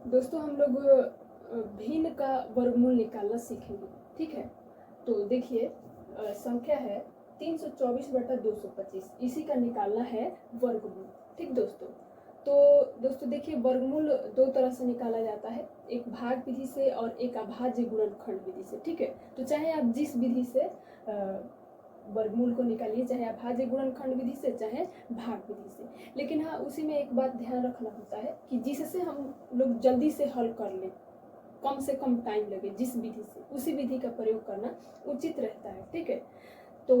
दोस्तों हम लोग भिन्न का वर्गमूल निकालना सीखेंगे, ठीक है। तो देखिए संख्या है 324/225, इसी का निकालना है वर्गमूल, ठीक दोस्तों। तो दोस्तों देखिए वर्गमूल दो तरह से निकाला जाता है, एक भाग विधि से और एक अभाज्य गुणनखंड विधि से, ठीक है। तो चाहे आप जिस विधि से वर्गमूल को निकालिए, चाहे अभाज्य गुणनखंड विधि से चाहे भाग विधि से, लेकिन हाँ उसी में एक बात ध्यान रखना होता है कि जिससे हम लोग जल्दी से हल कर लें, कम से कम टाइम लगे, जिस विधि से उसी विधि का प्रयोग करना उचित रहता है, ठीक है। तो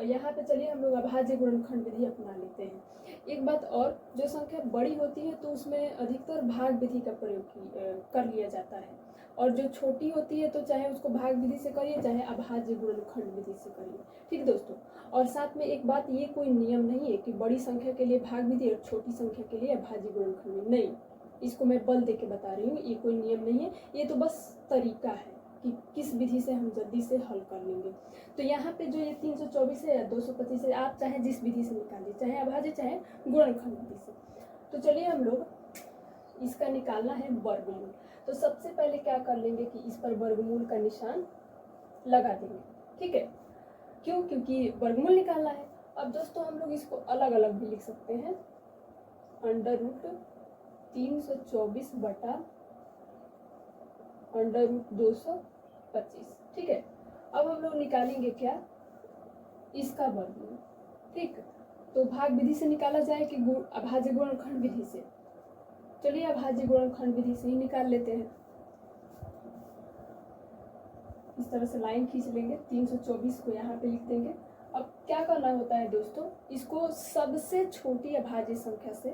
यहाँ पे चलिए हम लोग अभाज्य गुणनखंड विधि अपना लेते हैं। एक बात और, जो संख्या बड़ी होती है तो उसमें अधिकतर भाग विधि का प्रयोग कर लिया जाता है, और जो छोटी होती है तो चाहे उसको भाग विधि से करिए चाहे अभाज्य गुणनखंड विधि से करिए, ठीक दोस्तों। और साथ में एक बात, ये कोई नियम नहीं है कि बड़ी संख्या के लिए भाग विधि और छोटी संख्या के लिए अभाज्य गुणनखंड विधि, नहीं, इसको मैं बल दे के बता रही हूँ, ये कोई नियम नहीं है, ये तो बस तरीका है कि किस विधि से हम जल्दी से हल कर लेंगे। तो यहाँ पे जो ये 324 है या 225 है, आप चाहे जिस विधि से निकालिए, चाहे अभाज्य चाहे गुणनखंड विधि से। तो चलिए हम लोग इसका निकालना है वर्गमूल। तो सबसे पहले क्या कर लेंगे कि इस पर वर्गमूल का निशान लगा देंगे, ठीक है। क्यों? क्योंकि वर्गमूल निकालना है। अब दोस्तों हम लोग इसको अलग अलग भी लिख सकते हैं, √324/√225, ठीक है। अब हम लोग निकालेंगे क्या, इसका वर्गमूल, ठीक। तो भाग विधि से निकाला जाए कि अभाज्य गुणनखंड विधि से? चलिए अभाज्य गुणनखंड विधि से ही निकाल लेते हैं। इस तरह से लाइन खींच लेंगे, 324 को यहाँ पे लिख देंगे। अब क्या करना होता है दोस्तों, इसको सबसे छोटी अभाज्य संख्या से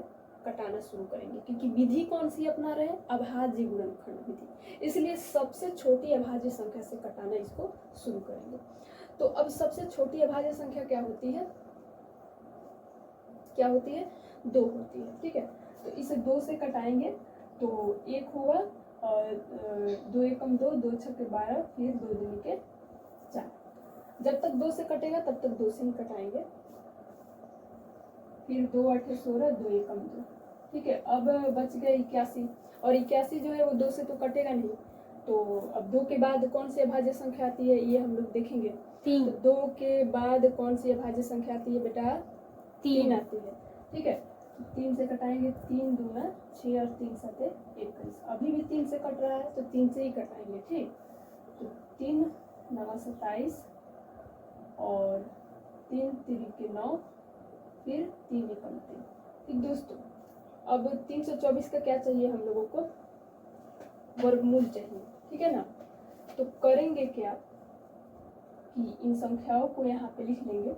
कटाना शुरू करेंगे, क्योंकि विधि कौन सी अपना रहे हैं, अभाज्य गुणनखंड विधि, इसलिए सबसे छोटी अभाज्य संख्या से कटाना इसको शुरू करेंगे। तो अब सबसे छोटी अभाज्य संख्या क्या होती है, क्या होती है, 2 होती है, ठीक है। तो इसे 2 से कटाएंगे तो 1 होगा, और 2 एकम 2, 2 छक्के 12, फिर 2 दूनी के 4। जब तक 2 से कटेगा तब तक 2 से ही कटाएंगे, फिर 2 8 16, 2 एकम 2, ठीक है। अब बच गए 81, और 81 जो है वो 2 से तो कटेगा नहीं, तो अब 2 के बाद कौन सी अभाज्य संख्या आती है ये हम लोग देखेंगे। तो 2 के बाद कौन सी अभाज्य संख्या आती है बेटा, 3 आती है, ठीक है। 3 से कटाएंगे, 3 दूना 6 और 3 7 21, अभी भी 3 से कट रहा है तो 3 से ही कटाएंगे, ठीक। तो 3 9 27, और 3 3 के 9, फिर 3 एकम 3, ठीक दोस्तों। अब 324 का क्या चाहिए हम लोगों को, वर्गमूल चाहिए, ठीक है ना। तो करेंगे क्या कि इन संख्याओं को यहाँ पे लिख लेंगे,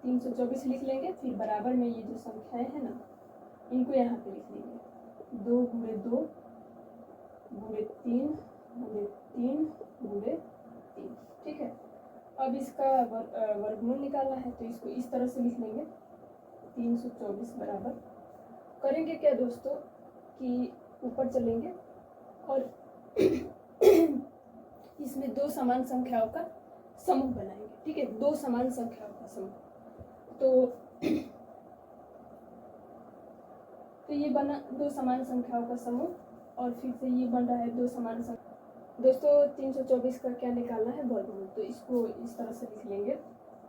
324 लिख लेंगे, फिर बराबर में ये जो संख्याएं हैं ना इनको यहाँ पे लिख लेंगे, 2 गुणे 2 गुणे 3 गुणे 3 गुणे 3, ठीक है। अब इसका वर्गमूल निकालना है, तो इसको इस तरह से लिख लेंगे, 324 बराबर, करेंगे क्या दोस्तों कि ऊपर चलेंगे और इसमें 2 समान संख्याओं का समूह बनाएंगे, ठीक है, 2 समान संख्याओं का समूह। तो ये बना 2 समान संख्याओं का समूह, और फिर से ये बन रहा है 2 समान संख्या। दोस्तों 324 का क्या निकालना है, वर्गमूल, तो इसको इस तरह से लिख लेंगे,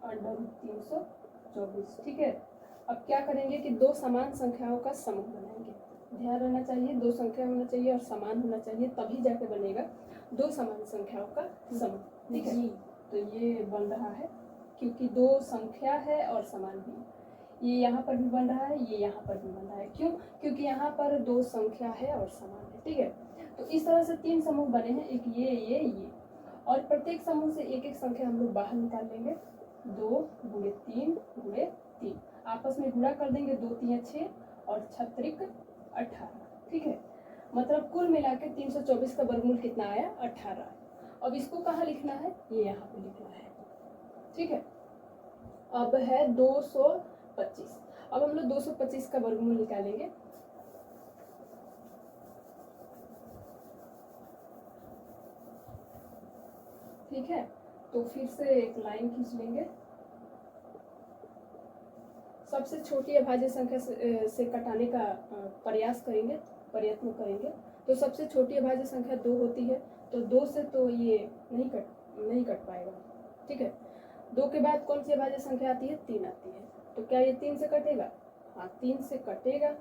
√324, ठीक है। अब क्या करेंगे कि 2 समान संख्याओं का समूह बनाएंगे, ध्यान रहना चाहिए 2 संख्या होना चाहिए और समान होना चाहिए, तभी जाके बनेगा 2 समान संख्याओं का समूह, ठीक है। तो ये बन रहा है, क्योंकि 2 संख्या है और समान भी, ये यहाँ पर भी बन रहा है, ये यहाँ पर भी बन रहा है, क्यों, क्योंकि यहाँ पर 2 संख्या है और समान है, ठीक है। तो इस तरह से 3 समूह बने हैं, एक ये, और प्रत्येक समूह से एक एक संख्या हम लोग बाहर निकाल लेंगे, 2 गुणे 3 गुणे 3, आपस में गुणा कर देंगे, 2 3 6 और 6 18, ठीक है। मतलब कुल मिला के 324 का वर्गमूल कितना आया, 18। अब इसको कहाँ लिखना है, ये यहाँ पे लिखना है, ठीक है। अब है 225, अब हम लोग 225 का वर्गमूल निकालेंगे, ठीक है। तो फिर से एक लाइन खींच लेंगे, सबसे छोटी अभाज्य संख्या से कटाने का प्रयास करेंगे, प्रयत्न करेंगे। तो सबसे छोटी अभाज्य संख्या 2 होती है, तो 2 से तो ये नहीं कट पाएगा, ठीक है। 2 के बाद कौन सी अभाज्य संख्या आती है? 3 आती है। तो क्या ये 3 से कटेगा? हाँ, 3 से कटेगा।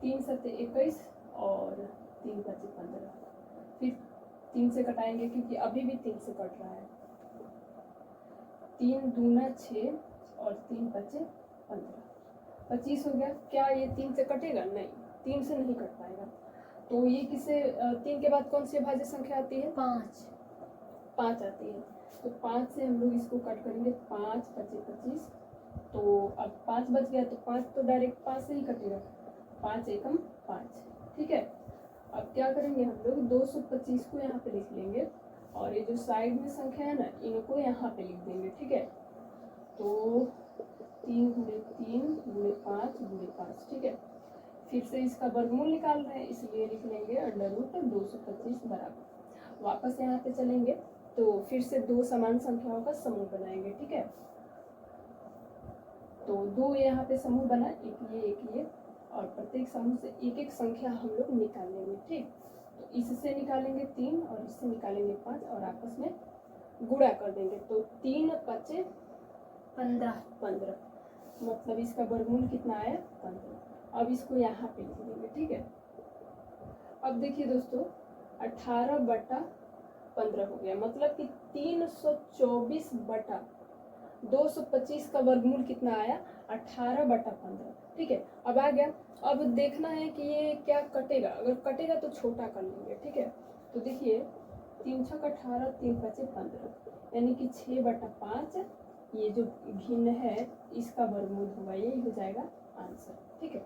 3 सत्ते 21 और 3 पचे 15। फिर 3 से कटाएंगे क्योंकि अभी भी 3 से कट रहा है। 3 दूना 6 और 3 पचे 15, 25 हो गया। क्या ये 3 से कटेगा? नहीं, 3 से नहीं कट पाएगा। तो ये किसे 3 के बाद कौन सी अभाज्य संख्या आती है? 5 आती है। तो 5 से हम लोग इसको कट करेंगे। 5 पचे 25। तो अब 5 बच गया, तो 5 तो डायरेक्ट 5 से ही कटेगा। 5 एकम 5, ठीक है। अब क्या करेंगे हम लोग? 225 को यहाँ पे लिख लेंगे और ये जो साइड में संख्या है ना, इनको यहाँ पे लिख देंगे, ठीक है। तो 3 गुणे 3 गुणे 5 गुणे 5, ठीक है। फिर से इसका वर्गमूल निकाल रहे हैं, इसलिए लिख लेंगे अंडर रूट 225 बराबर। वापस यहाँ पे चलेंगे तो फिर से 2 समान संख्याओं का समूह बनाएंगे, ठीक है। तो 2 यहाँ पे समूह बना, एक ये और प्रत्येक समूह से एक एक संख्या हम लोग निकाल लेंगे, ठीक। तो इससे निकालेंगे 3 और इससे निकालेंगे 5 और आपस में गुणा कर देंगे। तो 3 पचे 15, मतलब इसका वर्गमूल कितना आया? 15। अब इसको यहाँ पे लिख देंगे, ठीक है। अब देखिए दोस्तों, 18/15 हो गया, मतलब कि 324/225 का वर्गमूल कितना आया? 18/15, ठीक है। अब आ गया। अब देखना है कि ये क्या कटेगा। अगर कटेगा तो छोटा कर लेंगे, ठीक है। तो देखिए 3 छक 18, 3 पचे 15, यानी कि 6/5 ये जो भिन्न है इसका वर्गमूल होगा, यही हो जाएगा आंसर, ठीक है।